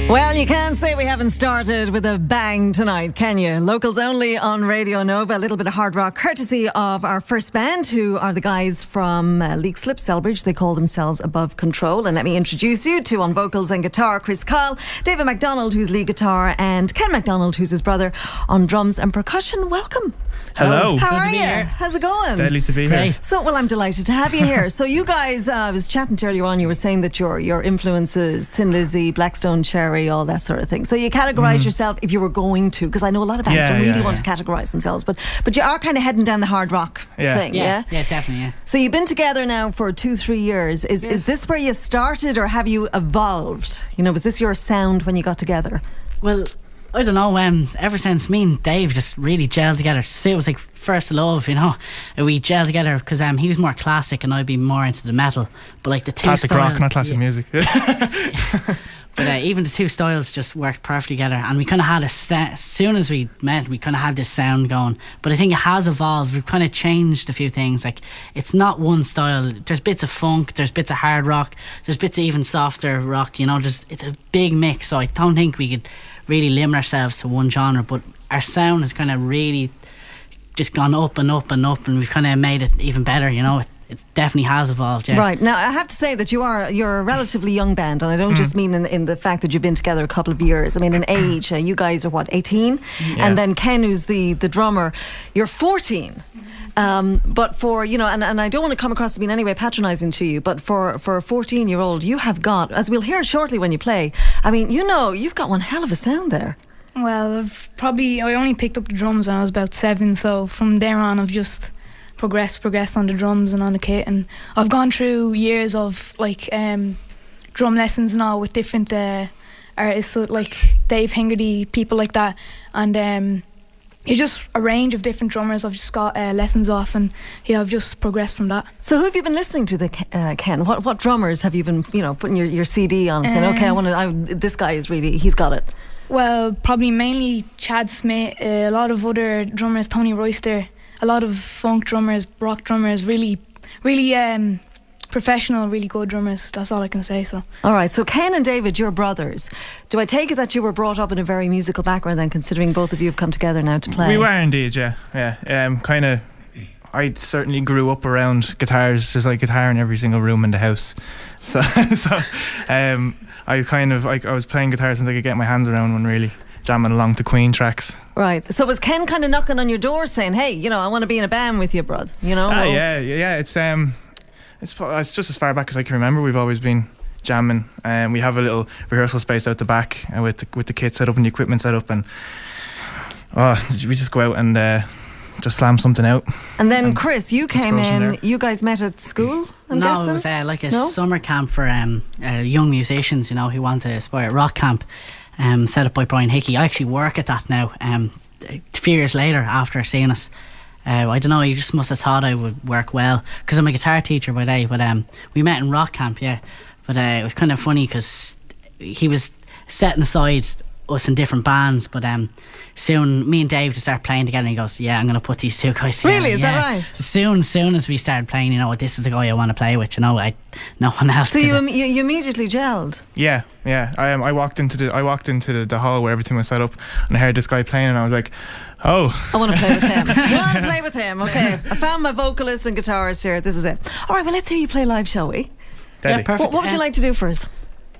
Well, you can't say we haven't started with a bang tonight, can you? Locals only on Radio Nova. A little bit of hard rock courtesy of our first band, who are the guys from Leak Slip, Selbridge. They call themselves Above Control. And let me introduce you to, on vocals and guitar, Chris Kyle, David MacDonald, who's lead guitar, and Ken MacDonald, who's his brother, on drums and percussion. Welcome. Hello. How are you? How's it going? Deadly to be here. So, well, I'm delighted to have you here. So you guys, I was chatting to earlier on, you were saying that your influences, Thin Lizzy, Blackstone Cherry, all that sort of thing. So you categorise yourself, if you were going to, because I know a lot of bands don't really want to categorise themselves, but you are kind of heading down the hard rock thing, yeah? Yeah, definitely, yeah. So you've been together now for 2-3 years. Is this where you started, or have you evolved? You know, was this your sound when you got together? Well, I don't know, ever since me and Dave just really gelled together. It was like first love, you know. We gelled together because he was more classic and I'd be more into the metal. But like the two classic rock, not classic music. But even the two styles just worked perfectly together, and we kind of had as soon as we met, we kind of had this sound going. But I think it has evolved. We've kind of changed a few things. Like, it's not one style. There's bits of funk, there's bits of hard rock, there's bits of even softer rock, you know. It's a big mix, so I don't think we could really limit ourselves to one genre. But our sound has kind of really just gone up and up and up, and we've kind of made it even better, you know. It definitely has evolved, yeah. Right. Now, I have to say that you're a relatively young band, and I don't just mean in the fact that you've been together a couple of years. I mean, in age, you guys are, what, 18? Yeah. And then Ken, who's the drummer, you're 14. But for, you know, and I don't want to come across as being any way patronising to you, but for a 14-year-old, you have got, as we'll hear shortly when you play, I mean, you know, you've got one hell of a sound there. Well, I only picked up the drums when I was about 7, so from there on I've just progressed on the drums and on the kit, and I've gone through years of like drum lessons now with different artists, so like Dave Hingerty, people like that, and it's just a range of different drummers I've just got lessons off, and I've just progressed from that. So who have you been listening to, Ken? What drummers have you been, you know, putting your CD on and saying, okay, this guy is really, he's got it? Well, probably mainly Chad Smith, a lot of other drummers, Tony Royster, a lot of funk drummers, rock drummers, really professional, really good drummers. That's all I can say. So, all right. So Ken and David, you're brothers. Do I take it that you were brought up in a very musical background then, considering both of you have come together now to play? We were indeed, yeah. Kind of. I certainly grew up around guitars. There's like guitar in every single room in the house. So I was playing guitar since I could get my hands around one, really. Jamming along to Queen tracks. Right. So was Ken kind of knocking on your door saying, hey, you know, I want to be in a band with you, brother, you know? Yeah. It's just as far back as I can remember. We've always been jamming, and we have a little rehearsal space out the back with the kit set up and the equipment set up, and we just go out and just slam something out. And then Chris, you came in, you guys met at school, I'm guessing? No, it was like a summer camp for young musicians, you know, who want to aspire, rock camp. Set up by Brian Hickey. I actually work at that now. A few years later, after seeing us, I don't know, he just must have thought I would work well, because I'm a guitar teacher by day. But we met in rock camp, yeah. But it was kind of funny because he was setting aside us in different bands, but soon me and Dave just start playing together, and he goes, yeah, I'm going to put these two guys together. Really? Is that right? Soon as we started playing, you know, this is the guy I want to play with, you know, no one else. So you immediately gelled? Yeah. I walked into the hall where everything was set up, and I heard this guy playing, and I was like, oh, I want to play with him. You want to play with him? Okay, I found my vocalist and guitarist here. This is it. All right, well, let's hear you play live, shall we? Yeah, perfect. What would you like to do for us?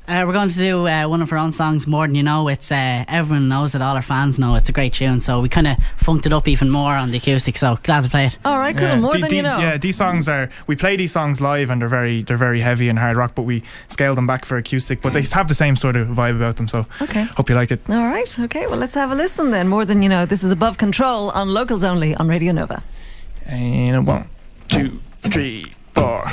We're going to do one of our own songs, More Than You Know. It's everyone knows it, all our fans know it's a great tune, so we kind of funked it up even more on the acoustic, so glad to play it. All right, cool. More Than You Know. Yeah, these songs we play these songs live, and they're very heavy and hard rock, but we scale them back for acoustic, but they have the same sort of vibe about them, so hope you like it. All right, okay, well, let's have a listen then. More Than You Know. This is Above Control on Locals Only on Radio Nova. And 1, 2, 3, 4.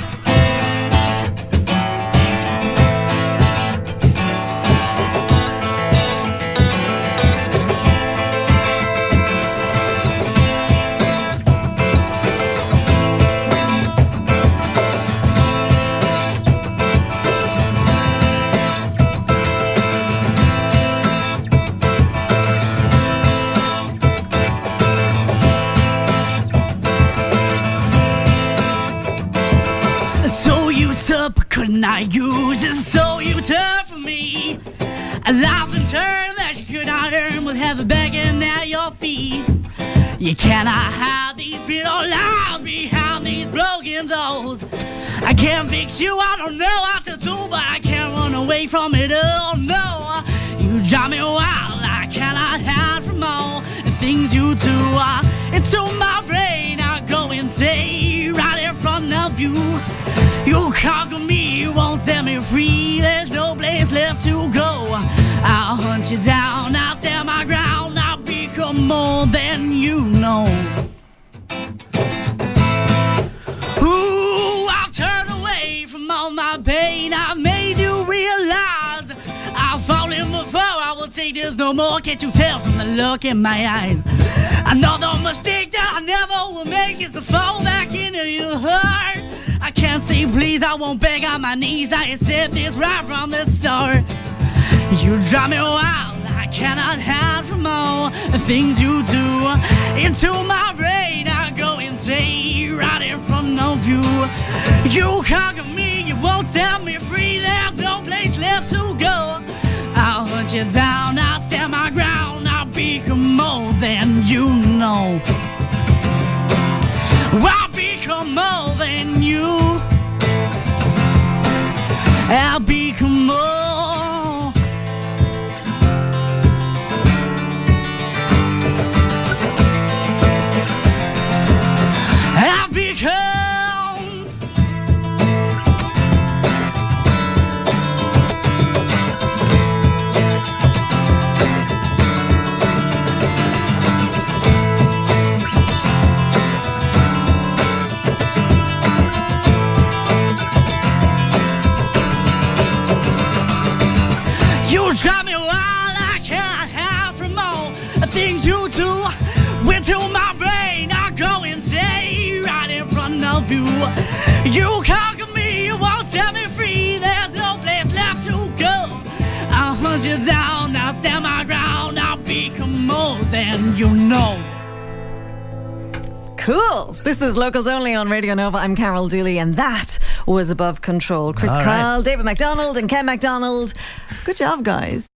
Couldn't I use it so you turn for me? A life turn that you could not earn will have a begging at your feet. You cannot hide these bitter lies behind these broken doors. I can't fix you, I don't know what to do, but I can't run away from it all, no. You drive me wild, I cannot hide from all the things you do. Into my brain I go insane right in front of you. You conquer me, you won't set me free. There's no place left to go. I'll hunt you down, I'll stand my ground, I'll become more than you know. Ooh, I've turned away from all my pain. I've made you realize I've fallen before. I will take this no more. Can't you tell from the look in my eyes? Another mistake that I never will make is to fall back into your heart. I can't say please, I won't beg on my knees. I accept this right from the start. You drive me wild, I cannot hide from all the things you do. Into my brain I go insane right in front of you. You conquer me, you won't set me free. There's no place left to go. I'll hunt you down, I'll stand my ground, I'll become more than you know. I'll become more than you. I'll become more. I've become. You drive me wild, I cannot hide from all the things you do. Into my brain I go insane right in front of you. You conquer me, you won't set me free. There's no place left to go. I'll hunt you down, I'll stand my ground, I'll become more than you know. Cool. This is Locals Only on Radio Nova. I'm Carol Dooley, and that was Above Control. Chris Kyle, David MacDonald and Ken MacDonald. Good job, guys.